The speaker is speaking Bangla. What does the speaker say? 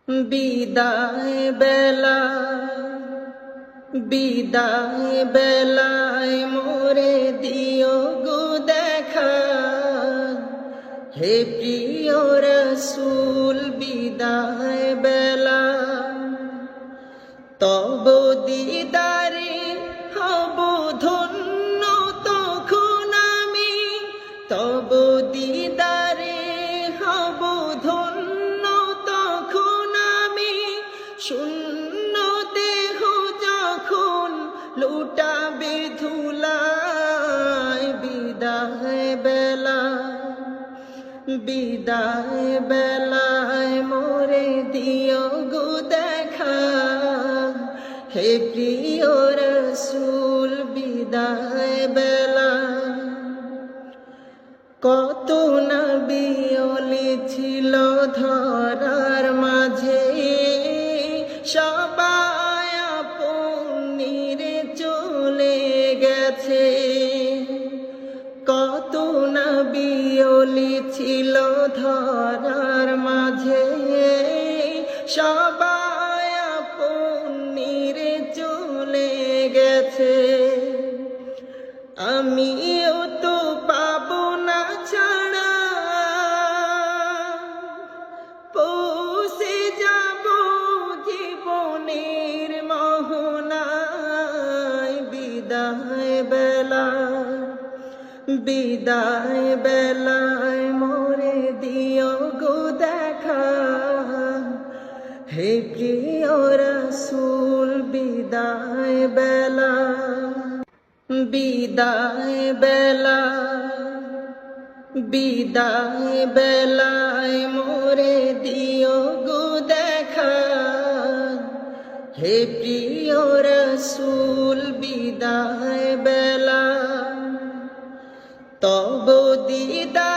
বিদায় বেলা বিদায় বেলায় মোরে দিও গো দেখা, হে প্রিয় রসূল বিদায় বেলা। তব দিদারে হব ধন্য তখন আমি, তব দিদারে হব ধন্য তখন আমি। শূন্য দেহ যখন লুটাবে ধুলায়, বিদায় বেলা বিদায় বেলায় মোরে দিও গো দেখা, হে প্রিয় রসূল বিদায় বেলা। কত নবী ওলি ছিল ধরার মাঝে, সবাই আপন নিরে চলে গেছে। কত নবী ওলি ছিল ধরার মাঝে, সবাই আপন নিরে চলে গেছে। আমিও তো পাবো না ছাড়া, পৌঁছে যাব জীবনের মোহনায়। বিদায় বেলা বিদায় বেলায় মোরে দিও গো দেখা, হে প্রিয় রসূল বিদায় বেলা। বিদায় বেলা বিদায় বেলায় মোরে দিও গো দেখা, হে প্রিয় রসূল বিদায় বেলা। তব দিদা